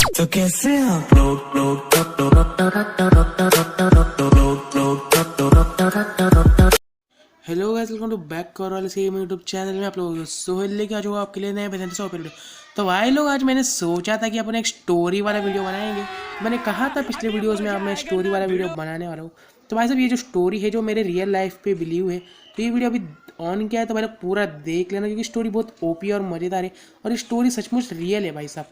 तो कैसे आप hello guys, welcome to back कॉरल से यूट्यूब चैनल में आप लोग सोहेल लेके आ जाओ आपके लिए नए पसंद सौ वीडियो। तो भाई लोग, आज मैंने सोचा था कि अपन एक स्टोरी वाला वीडियो बनाएंगे। मैंने कहा था पिछले वीडियोस में आप मैं स्टोरी वाला वीडियो बनाने वाला हूँ। तो भाई साहब, ये जो स्टोरी है जो मेरे रियल लाइफ पे बिलीव है, तो ये वीडियो अभी ऑन किया है, तो भाई लोग पूरा देख लेना क्योंकि स्टोरी बहुत ओपी और मज़ेदार है और ये स्टोरी सचमुच रियल है भाई साहब।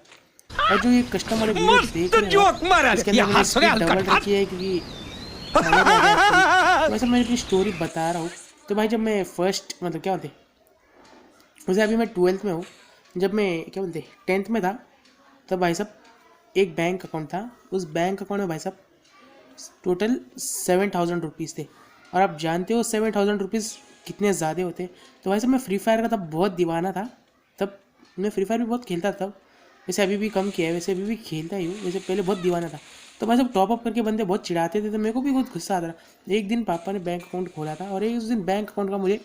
और जो ये कस्टम वाले वीडियो देख रहे हो इसके अंदर मैंने स्पीड डबल रखी है क्योंकि समझ आ जाए स्टोरी। वैसे मैं अपनी स्टोरी बता रहा हूँ। तो भाई जब मैं फर्स्ट मतलब क्या बोलते, वैसे अभी मैं 12th में हूँ। जब मैं क्या बोलते 10th में था, तब भाई साहब एक बैंक अकाउंट था। उस बैंक अकाउंट में भाई साहब टोटल 7,000 रुपीज़ थे। और आप जानते हो 7,000 रुपीज़ कितने ज़्यादा होते। तो भाई साहब मैं फ्री फायर का तब बहुत दीवाना था। तब मैं फ्री फायर भी बहुत खेलता था तब। वैसे अभी भी कम किया है, वैसे अभी भी खेलता ही हूँ, वैसे पहले बहुत दीवाना था। तो भाई साहब टॉप अप करके बंदे बहुत चिढ़ाते थे, तो मेरे को भी बहुत गुस्सा आता था। एक दिन पापा ने बैंक अकाउंट खोला था और एक उस दिन बैंक अकाउंट का मुझे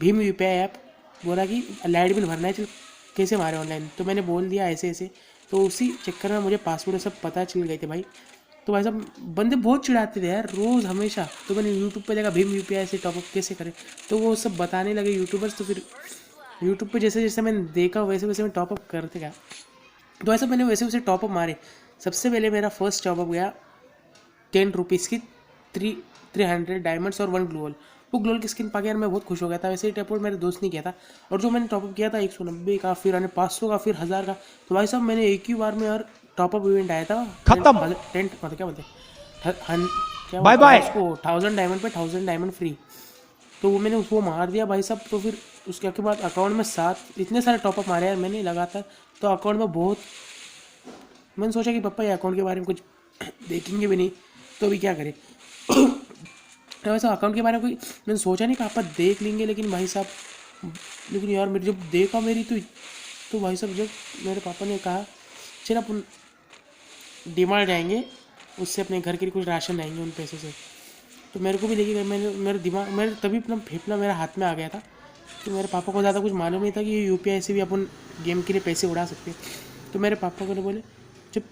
भीम यूपीआई ऐप बोला कि लाइट बिल भरना है, चल कैसे मारे ऑनलाइन। तो मैंने बोल दिया ऐसे ऐसे। तो उसी चक्कर में मुझे पासवर्ड सब पता चल गए थे भाई। तो भाई साहब बंदे बहुत चिढ़ाते थे यार, रोज़ हमेशा। तो मैंने यूट्यूब पे देखा भीम यूपीआई से टॉपअप कैसे करें, तो वो सब बताने लगे यूट्यूबर्स। तो फिर यूट्यूब पे जैसे जैसे मैंने देखा वैसे वैसे मैं टॉपअप करते गया। तो ऐसा मैंने वैसे वैसे टॉपअप मारे। सबसे पहले मेरा फर्स्ट टॉपअप गया 10 रुपीज़ की 300 डायमंड्स और 1 ग्लोअल। वो ग्लोअल की स्किन पाके यार मैं बहुत खुश हो गया था। वैसे ही टॉपअप मेरे दोस्त ने किया था। और जो मैंने टॉपअप किया था 190 का, फिर 500 का, फिर 1000 का। तो भाई साहब मैंने एक ही बार में यार टॉपअप इवेंट आया था खत्म। टेंट मतलब क्या बोलते हैं, क्या बाय बोलते हैं बाय। उसको, 1000 डायमंड पे 1000 डायमंड फ्री। तो वो मैंने उसको मार दिया भाई साहब। तो फिर उसके बाद अकाउंट में 7 इतने सारे टॉपअप मारे यार मैंने लगातार। तो अकाउंट में बहुत, मैंने सोचा कि पापा ये अकाउंट के बारे में कुछ देखेंगे भी नहीं, तो अभी क्या करें। तो वैसे अकाउंट के बारे में कोई मैंने सोचा नहीं, पापा देख लेंगे, लेकिन भाई साहब, लेकिन यार मेरी जब देखा मेरी तो भाई साहब जब मेरे पापा ने कहा चल अपन डीमार्ट जाएंगे, उससे अपने घर के लिए कुछ राशन लाएंगे उन पैसों से। तो मेरे को भी लेके गए। मैंने मेरे दिमाग मेरे तभी अपना फेफड़ा मेरे हाथ में आ गया था। तो मेरे पापा को ज़्यादा कुछ मालूम नहीं था कि यूपीआई से भी अपन गेम के लिए पैसे उड़ा सकते हैं। तो मेरे पापा को बोले, जब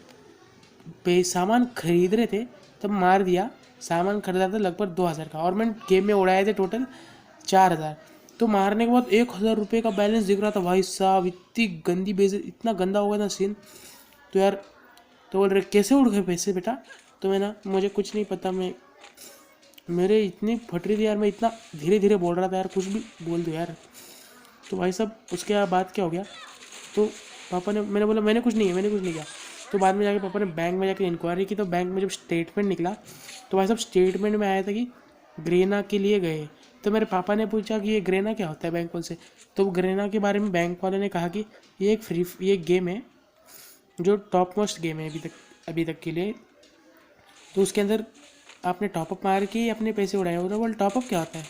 सामान खरीद रहे थे तब मार दिया। सामान खरीदा था लगभग 2,000 का और मैंने गेम में उड़ाए थे टोटल 4,000। तो मारने के बाद 1,000 रुपये का बैलेंस दिख रहा था भाई साहब। इतनी गंदी बेइज्जती, इतना गंदा हो गया था सीन। तो यार, तो बोल रहे कैसे उड़ गए पैसे बेटा। तो मैं ना, मुझे कुछ नहीं पता, मैं मेरे इतनी फट रही थी यार, मैं इतना धीरे धीरे बोल रहा था यार, कुछ भी बोल दो यार। तो भाई साहब उसके बाद क्या हो गया, तो पापा ने, मैंने बोला मैंने कुछ नहीं है, मैंने कुछ नहीं किया। तो बाद में जाके पापा ने बैंक में जाके इंक्वायरी की। तो बैंक में जब स्टेटमेंट निकला, तो भाई साहब स्टेटमेंट में आया था कि ग्रेना के लिए गए। तो मेरे पापा ने पूछा कि ये ग्रेना क्या होता है बैंक वाले से। तो ग्रेना के बारे में बैंक वाले ने कहा कि ये एक गेम है जो टॉप मोस्ट गेम है अभी तक के लिए। तो उसके अंदर आपने टॉपअप मार के अपने पैसे उड़ाए हो। तो बोल टॉपअप क्या होता है।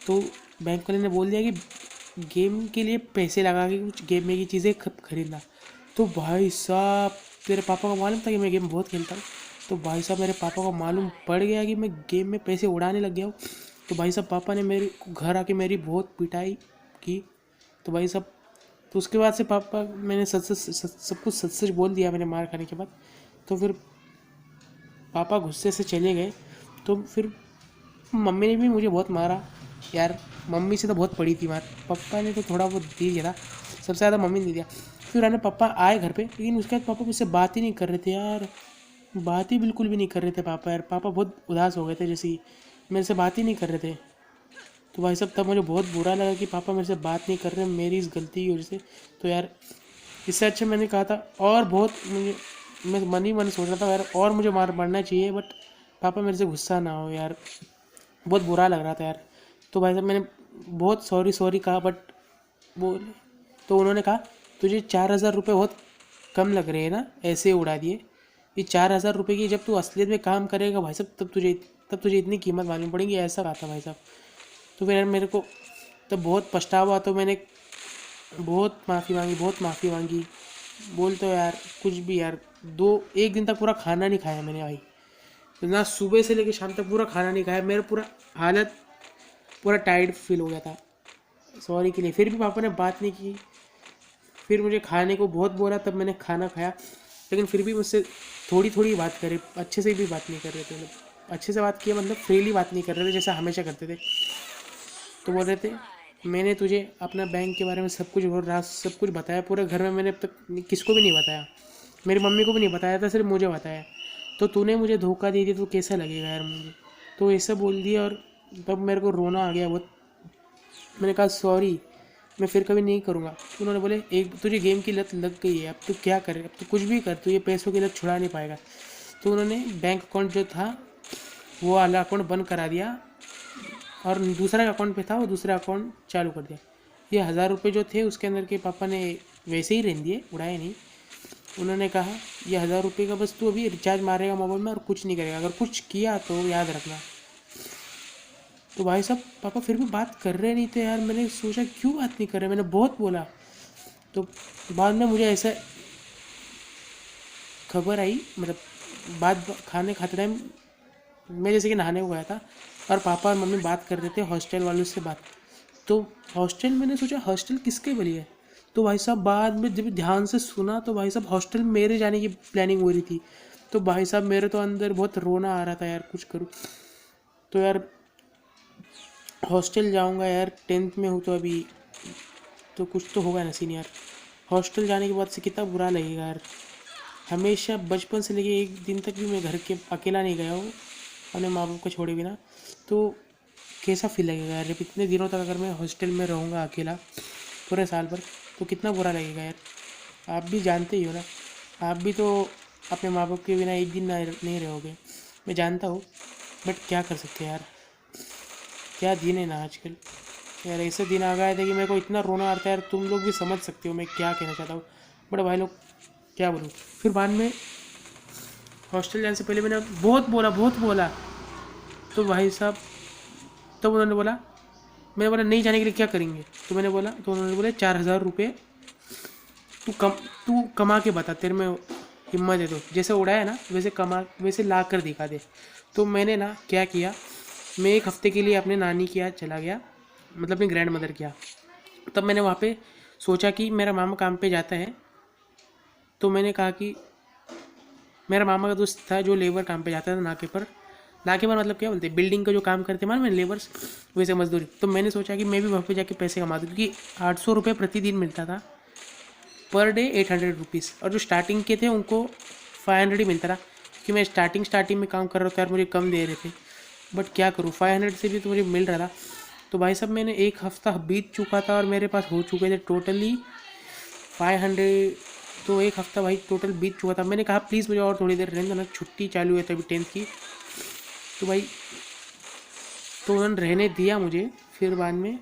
तो बैंक वाले ने बोल दिया कि गेम के लिए पैसे लगा के कुछ गेम में की चीज़ें खरीदना। तो भाई साहब मेरे पापा को मालूम था कि मैं गेम बहुत खेलता हूँ। तो भाई साहब मेरे पापा को मालूम पड़ गया कि मैं गेम में पैसे उड़ाने लग गया हूँ। तो भाई साहब पापा ने मेरे घर आके मेरी बहुत पिटाई की। तो भाई साहब, तो उसके बाद से पापा, मैंने सब कुछ सच सच बोल दिया मैंने मार खाने के बाद। तो फिर पापा गुस्से से चले गए। तो फिर मम्मी ने भी मुझे बहुत मारा यार। मम्मी से तो बहुत पड़ी थी मार, पापा ने तो थोड़ा बहुत दे दिया था, सबसे ज़्यादा मम्मी ने दे दिया। फिर आने पापा आए घर पे, लेकिन उसके बाद पापा मुझसे बात ही नहीं कर रहे थे यार, बात ही बिल्कुल भी नहीं कर रहे थे पापा यार। पापा बहुत उदास हो गए थे, जैसे ही मेरे से बात ही नहीं कर रहे थे। तो भाई साहब तब मुझे बहुत बुरा लगा कि पापा मेरे से बात नहीं कर रहे मेरी इस गलती की वजह से। तो यार इससे अच्छा मैंने कहा था, और बहुत मुझे, मैं मन ही मन सोच रहा था यार और मुझे मारना चाहिए, बट पापा मेरे से गुस्सा ना हो यार, बहुत बुरा लग रहा था यार। तो भाई साहब मैंने बहुत सॉरी सॉरी कहा, बट वो, तो उन्होंने कहा तुझे 4,000 रुपये बहुत कम लग रहे हैं ना, ऐसे उड़ा दिए। ये 4,000 रुपये की जब तू असलियत में काम करेगा भाई साहब, तब तुझे इतनी कीमत मालूम पड़ेगी, ऐसा कहा था भाई साहब। तो फिर यार मेरे को तब बहुत पछतावा। तो मैंने बहुत माफ़ी मांगी। बोल तो यार कुछ भी यार, एक दिन तक पूरा खाना नहीं खाया मैंने भाई। तो ना सुबह से लेकर शाम तक पूरा खाना नहीं खाया, मेरा पूरा हालत पूरा टायर्ड फील हो गया था सॉरी के लिए। फिर भी पापा ने बात नहीं की, फिर मुझे खाने को बहुत बोला, तब मैंने खाना खाया। लेकिन फिर भी मुझसे थोड़ी थोड़ी बात करे, अच्छे से भी बात नहीं कर रहे थे, मतलब अच्छे से बात किया मतलब फ्रीली बात नहीं कर रहे थे जैसा हमेशा करते थे। तो बोल रहे थे मैंने तुझे अपना बैंक के बारे में सब कुछ और राज सब कुछ बताया, पूरे घर में मैंने अब तक किसको भी नहीं बताया, मेरी मम्मी को भी नहीं बताया था, सिर्फ मुझे बताया। तो तूने मुझे धोखा दे दिया तो कैसा लगेगा यार मुझे। तो ऐसा बोल दिया और तब मेरे को रोना आ गया बहुत। मैंने कहा सॉरी, मैं फिर कभी नहीं करूँगा। उन्होंने बोले एक तुझे गेम की लत लग गई है, अब तू क्या करे, अब तू कुछ भी कर, तू ये पैसों की लत छुड़ा नहीं पाएगा। तो उन्होंने बैंक अकाउंट जो था वो वाला अकाउंट बंद करा दिया और दूसरा अकाउंट पे था वो दूसरा अकाउंट चालू कर दिया। ये 1000 रुपये जो थे उसके अंदर के पापा ने वैसे ही रहने दिए, उड़ाए नहीं। उन्होंने कहा ये 1000 रुपये का बस तू अभी रिचार्ज मारेगा मोबाइल में और कुछ नहीं करेगा, अगर कुछ किया तो याद रखना। तो भाई साहब पापा फिर भी बात कर रहे नहीं थे यार। मैंने सोचा क्यों बात नहीं कर रहे, मैंने बहुत बोला। तो बाद में मुझे ऐसा खबर आई, मतलब बात खाने खाते टाइम मैं जैसे कि नहाने को गया था और पापा और मम्मी बात कर रहे थे हॉस्टल वालों से बात। तो हॉस्टल, मैंने सोचा हॉस्टल किसके लिए है। तो भाई साहब बाद में जब ध्यान से सुना तो भाई साहब हॉस्टल मेरे जाने की प्लानिंग हो रही थी। तो भाई साहब मेरे तो अंदर बहुत रोना आ रहा था यार, कुछ करूँ। तो यार हॉस्टल जाऊंगा यार, 10th में हूँ तो अभी, तो कुछ तो होगा ना सीन यार। हॉस्टल जाने के बाद से कितना बुरा लगेगा यार। हमेशा बचपन से लेके एक दिन तक भी मैं घर के अकेला नहीं गया हूँ अपने माँ बाप को छोड़े बिना। तो कैसा फील लगेगा यार जब इतने दिनों तक अगर मैं हॉस्टल में रहूँगा अकेला पूरे साल भर, तो कितना बुरा लगेगा यार। आप भी जानते ही हो ना, आप भी तो अपने माँ बाप के बिना एक दिन नहीं रहोगे, मैं जानता हूँ। बट क्या कर सकते हैं यार, क्या दिन है ना आजकल यार। ऐसे दिन आ गए थे कि मेरे को इतना रोना आता है यार, तुम लोग भी समझ सकते हो मैं क्या कहना चाहता हूँ। बट भाई लोग क्या बोलूँ। फिर बाद में हॉस्टल जाने से पहले मैंने बहुत बोला। तो भाई साहब तब उन्होंने बोला, मैंने बोला नहीं जाने के लिए क्या करेंगे। तो मैंने बोला, तो उन्होंने बोले 4000 रुपये तू कमा के बता, तेरे में हिम्मत है तो जैसे उड़ाया ना वैसे कमा, वैसे ला कर दिखा दे। तो मैंने ना क्या किया, मैं एक हफ्ते के लिए अपने नानी के यहाँ चला गया, मतलब अपनी ग्रैंड मदर के यहाँ। तब मैंने वहाँ पे सोचा कि मेरा मामा काम पे जाता है, तो मैंने कहा कि मेरा मामा का दोस्त था जो लेबर काम पे जाता था नाके पर। नाके पर मतलब क्या बोलते हैं, बिल्डिंग का जो काम करते हैं मैं लेबर्स, वैसे मजदूरी। तो मैंने सोचा कि मैं भी वहाँ पे जाके पैसे कमा दूँ, क्योंकि 800 रुपये प्रतिदिन मिलता था, पर डे 800 रुपीज़। और जो स्टार्टिंग के थे उनको 500 ही मिलता था, क्योंकि मैं स्टार्टिंग में काम कर रहा था यार, मुझे कम दे रहे थे। बट क्या करूँ, 500 से भी तो मुझे मिल रहा था। तो भाई साहब मैंने एक हफ़्ता बीत चुका था और मेरे पास हो चुके थे टोटली 500। तो एक हफ़्ता भाई टोटल बीत चुका था। मैंने कहा प्लीज़ मुझे और थोड़ी देर रहने दो ना, छुट्टी चालू है तभी 10th की। तो भाई तो उन्होंने रहने दिया मुझे। फिर बाद में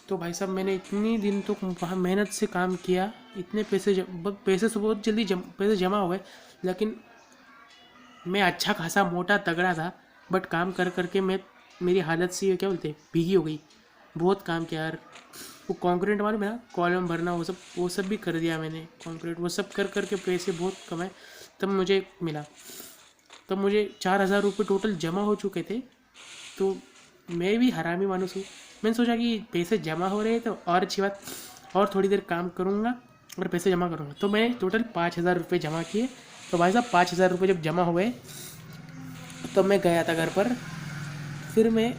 तो भाई साहब मैंने इतनी दिन तो वहाँ मेहनत से काम किया, इतने पैसे से बहुत जल्दी पैसे जमा हो गए। लेकिन मैं अच्छा खासा मोटा तगड़ा था, बट काम कर करके मैं मेरी हालत सी क्या बोलते हैं भीगी हो गई। बहुत काम किया यार, वो कंक्रीट मालूम है ना, कॉलम भरना, वो सब भी कर दिया मैंने कंक्रीट, वो सब कर करके पैसे बहुत कमाए। तब मुझे मिला, तब मुझे 4000 रुपये टोटल जमा हो चुके थे। तो मैं भी हरामी मानुस हूँ, मैंने सोचा कि पैसे जमा हो रहे हैं तो और अच्छी बात, और थोड़ी देर काम करूँगा और पैसे जमा करूँगा। तो मैंने टोटल 5000 रुपये जमा किए। तो भाई साहब 5000 रुपये जब जमा हुए तब मैं गया था घर पर। फिर मैं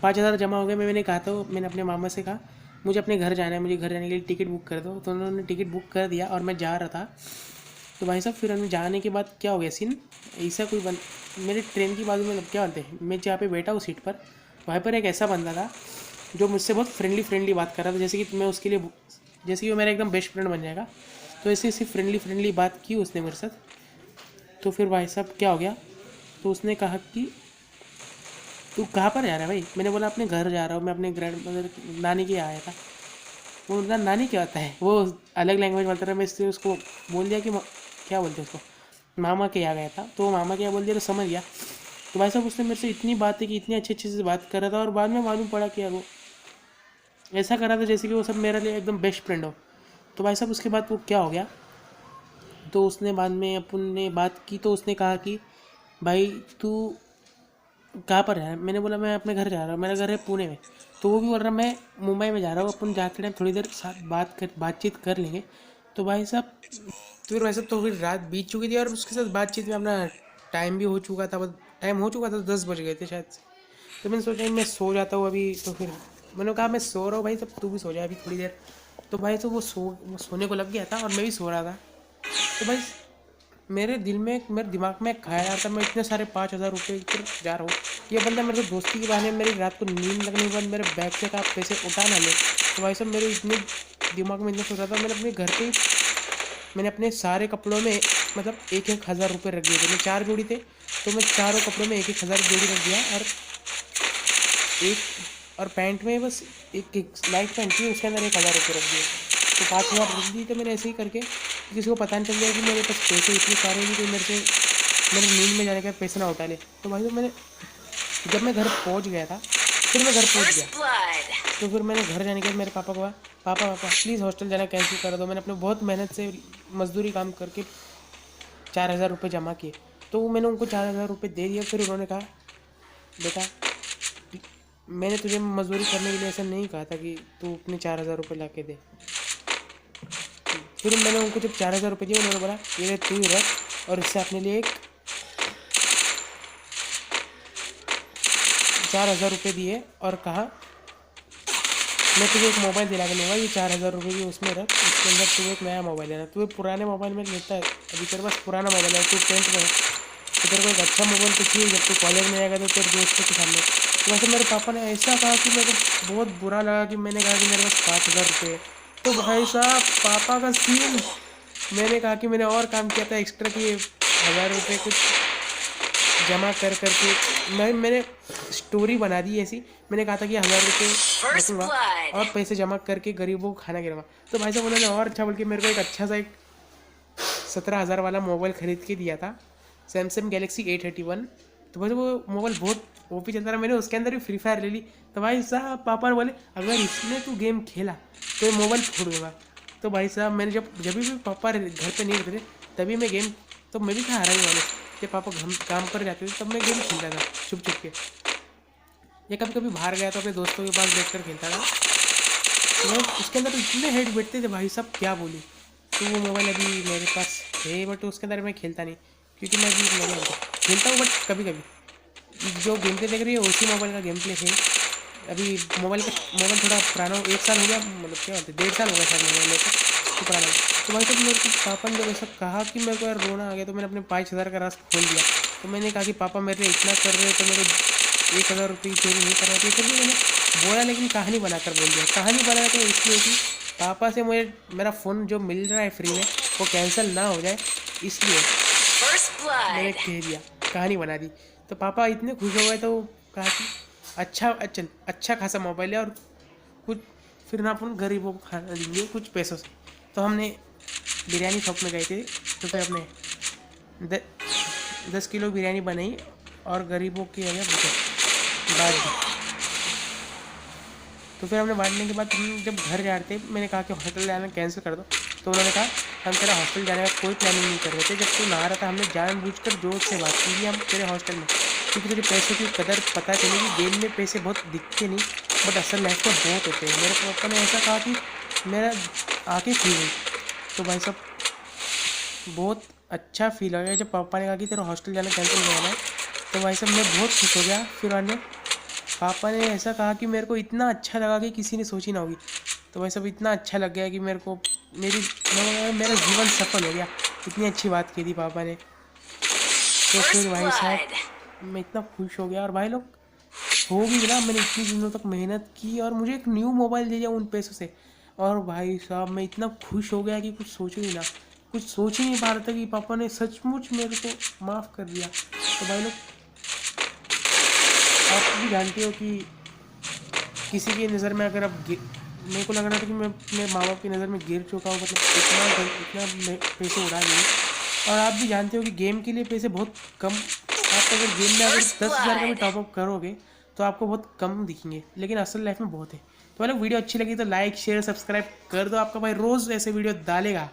5000 जमा हो गए, मैंने कहा, तो मैंने अपने मामा से कहा मुझे अपने घर जाना है, मुझे घर जाने के लिए टिकट बुक कर दो। तो उन्होंने टिकट बुक कर दिया और मैं जा रहा था। तो भाई साहब फिर हमें जाने के बाद क्या हो गया सीन, ऐसा मेरे ट्रेन की बाजू में क्या बोलते हैं, मैं जहाँ पे बैठा हूँ सीट पर, वहाँ पर एक ऐसा बंदा था जो मुझसे बहुत फ्रेंडली बात कर रहा था, जैसे कि मैं उसके लिए, जैसे कि वो मेरा एकदम बेस्ट फ्रेंड बन जाएगा। तो ऐसे ऐसी फ्रेंडली बात की उसने मेरे साथ। तो फिर भाई साहब क्या हो गया, तो उसने कहा कि तू कहाँ पर जा रहा है भाई। मैंने बोला अपने घर जा रहा हूँ, मैं अपने ग्रैंड मदर नानी के यहाँ आया था। वो ना नानी क्या होता है, वो अलग लैंग्वेज बोलता था। मैं इससे उसको बोल दिया कि क्या बोलते हैं उसको, मामा के यहाँ गया था। तो वो मामा के यहाँ बोल दिया तो समझ गया। तो भाई साहब उसने मेरे से इतनी बातें की, इतनी अच्छे से बात कर रहा था, और बाद में मालूम पड़ा कि यार वो ऐसा कर रहा था जैसे कि वो सब मेरे लिए एकदम बेस्ट फ्रेंड हो। तो भाई साहब उसके बाद वो क्या हो गया, तो उसने बाद में अपन ने बात की। तो उसने कहा कि भाई तू कहाँ पर है। मैंने बोला मैं अपने घर जा रहा हूँ, मेरा घर है पुणे में। तो वो भी बोल रहा मैं मुंबई में जा रहा हूँ, अपन जाते टाइम थोड़ी देर साथ बातचीत कर लेंगे। तो भाई साहब फिर वैसे तो फिर रात बीत चुकी थी और उसके साथ बातचीत में अपना टाइम भी हो चुका था, टाइम हो चुका था, 10 बज गए थे शायद से। तो मैंने सोचा मैं सो जाता हूँ अभी, तो फिर मैंने कहा मैं सो रहा हूँ भाई, तब तू भी सो जाए अभी थोड़ी देर। तो भाई तो वो सोने को लग गया था और मैं भी सो रहा था। तो भाई मेरे दिल में मेरे दिमाग में एक ख्याल आता, मैं इतने सारे 5,000 रुपये पर जा रहा हूँ, ये बंदा मेरे को दोस्ती के बहाने मेरी रात को नींद लगने के बाद मेरे बैग से का पैसे उठा ना ले। तो भाई साहब मेरे इतने दिमाग में इतना सोच रहा था, मैंने अपने घर पे मैंने अपने सारे कपड़ों में मतलब 1,000 रुपये रख दिए थे। मैं 4 जोड़ी थे, तो मैं चारों कपड़ों में 1,000 जोड़ी रख दिया, और पैंट में बस एक लाइट पैंट थी, उसके अंदर 1,000 रुपये रख दिए। तो 5,000 रख दी। तो मैंने ऐसे ही करके किसी को पता नहीं चल गया कि मेरे पास पैसे इतने सारे हैं कि मेरे से मेरे नींद में जाने का पैसे ना उठा ले। तो भाई तो जब मैं घर पहुंच गया था, फिर मैं घर पहुंच गया, तो फिर मैंने घर जाने के बाद मेरे पापा को कहा, पापा प्लीज़ हॉस्टल जाना कैंसिल कर दो। मैंने अपने बहुत मेहनत से मजदूरी काम करके 4,000 रुपये जमा किए। तो मैंने उनको 4,000 रुपये दे दिया। फिर उन्होंने कहा, बेटा मैंने तुझे मजदूरी करने के लिए ऐसा नहीं कहा था कि तू अपने 4,000 रुपये ला के दे। फिर मैंने उनको जब 4,000 रुपये दिए, उन्होंने बोला ये तू ही रख और इससे अपने लिए एक 4,000 रुपये दिए और कहा मैं तुझे एक मोबाइल दिला के लूँगा, ये 4,000 रुपये की उसमें रख, इसके अंदर तुझे एक नया मोबाइल लेना। तुझे पुराने मोबाइल में लेता है, अभी तेरे पास पुराना मोबाइल है, तू 10th में है, तो तेरे को एक अच्छा मोबाइल तो चाहिए जब तू कॉलेज में आएगा तो तेरे दोस्तों के सामने। तो वैसे मेरे पापा ने ऐसा कहा कि मेरे को बहुत बुरा लगा कि मैंने कहा कि मेरे पास 5,000 रुपये। तो भाई साहब पापा का सीन, मैंने कहा कि मैंने और काम किया था एक्स्ट्रा कि 1,000 रुपये कुछ जमा कर करके मैंने स्टोरी बना दी ऐसी। मैंने कहा था कि 1,000 रुपये रखूँगा और पैसे जमा करके गरीबों को खाना खिलाऊंगा। तो भाई साहब उन्होंने और अच्छा बोल के मेरे को एक अच्छा सा एक 17,000 वाला मोबाइल ख़रीद के दिया था, सैमसंग गैलेक्सी A31। तो भाई वो मोबाइल बहुत ओपी चलता रहा, मैंने उसके अंदर भी फ्री फायर ले ली। तो भाई साहब पापा बोले अगर इसमें तू गेम खेला तो ये मोबाइल फोड़ दूँगा। तो भाई साहब मैंने जब भी पापा घर पे नहीं रहते थे तभी मैं गेम, तो मैं भी था हरा ही वाले, जब पापा काम पर जाते थे तब मैं गेम खेलता था छुप छुप के, या कभी कभी बाहर गया तो अपने दोस्तों के पास बैठ कर खेलता था। तो उसके अंदर इतने हेड बैठते थे भाई साहब क्या बोलूँ। तो वो मोबाइल अभी मेरे पास है बट उसके अंदर मैं खेलता नहीं, क्योंकि मैं अभी खेलता हूँ बट कभी कभी जो गेम प्ले देख रही है उसी मोबाइल का गेम प्ले है। अभी मोबाइल थोड़ा पुराना, 1 साल हो गया, मतलब क्या होता है 1.5 साल हो गया शायद मोबाइल लेकर, तो पुराना। तो भाई साहब मेरे को पापा ने जब ऐसा कहा कि मेरे को यार रोना आ गया, तो मैंने अपने 5,000 का रास खोल दिया। तो मैंने कहा कि पापा मेरे लिए इतना कर रहे हो तो मेरे 1,000 रुपये की चोरी नहीं कर रहा था। फिर भी मैंने बोला, लेकिन कहानी बनाकर बोल दिया। कहानी बनाया तो इसलिए कि पापा से मुझे मेरा फ़ोन जो मिल रहा है फ्री में वो कैंसिल ना हो जाए, इसलिए मैंने कह दिया, कहानी बना दी। तो पापा इतने खुश हो गए, तो कहा कि अच्छा खासा मोबाइल है और कुछ फिर ना अपन गरीबों को खाना देंगे कुछ पैसों से। तो हमने बिरयानी शॉप में गए थे, तो फिर अपने 10 किलो बिरयानी बनाई और गरीबों की बांट दी। तो फिर हमने बांटने के बाद हम जब घर जा रहे थे, मैंने कहा कि हॉस्टल जाना कैंसिल कर दो। तो उन्होंने कहा हम तेरा हॉस्टल जाने का कोई प्लानिंग नहीं कर रहे थे, जब तू नहा रहा था हमने जानबूझकर जोर से बात की हम तेरे हॉस्टल में, क्योंकि तुझे पैसों की कदर पता चलेगी। गेम में पैसे बहुत दिखते नहीं बट असल लाइफ में बहुत होते हैं। मेरे पापा ने ऐसा कहा कि मेरा आँखें खुल गई। तो भाई साहब बहुत अच्छा फील हो गया जब पापा ने कहा कि तेरा हॉस्टल जाना कैंसिल हो जाना है। तो भाई साहब मैं बहुत खुश हो गया। फिर पापा ने ऐसा कहा कि मेरे को इतना अच्छा लगा कि किसी ने सोची ना होगी। तो भाई साहब इतना अच्छा लग गया कि मेरे को मेरा जीवन सफल हो गया, इतनी अच्छी बात की थी पापा ने। तो फिर भाई साहब मैं इतना खुश हो गया, और भाई लोग हो भी ना, मैंने इतनी दिनों तक मेहनत की और मुझे एक न्यू मोबाइल दे दिया उन पैसों से। और भाई साहब मैं इतना खुश हो गया कि कुछ सोचो ही ना, कुछ सोच ही नहीं पा रहा था कि पापा ने सचमुच मेरे को माफ़ कर दिया। तो भाई लोग आप भी जानते हो कि किसी की नज़र में अगर आप मेरे को लग रहा था कि मैं अपने माँ बाप की नज़र में गिर चुका हूँ, मतलब इतना पैसे उड़ा लिए। और आप भी जानते हो कि गेम के लिए पैसे बहुत कम, आप अगर गेम में अगर 10,000 का भी टॉपअप करोगे तो आपको बहुत कम दिखेंगे, लेकिन असल लाइफ में बहुत है। तो भाई वीडियो अच्छी लगी तो लाइक शेयर सब्सक्राइब कर दो, आपका भाई रोज़ ऐसे वीडियो डालेगा।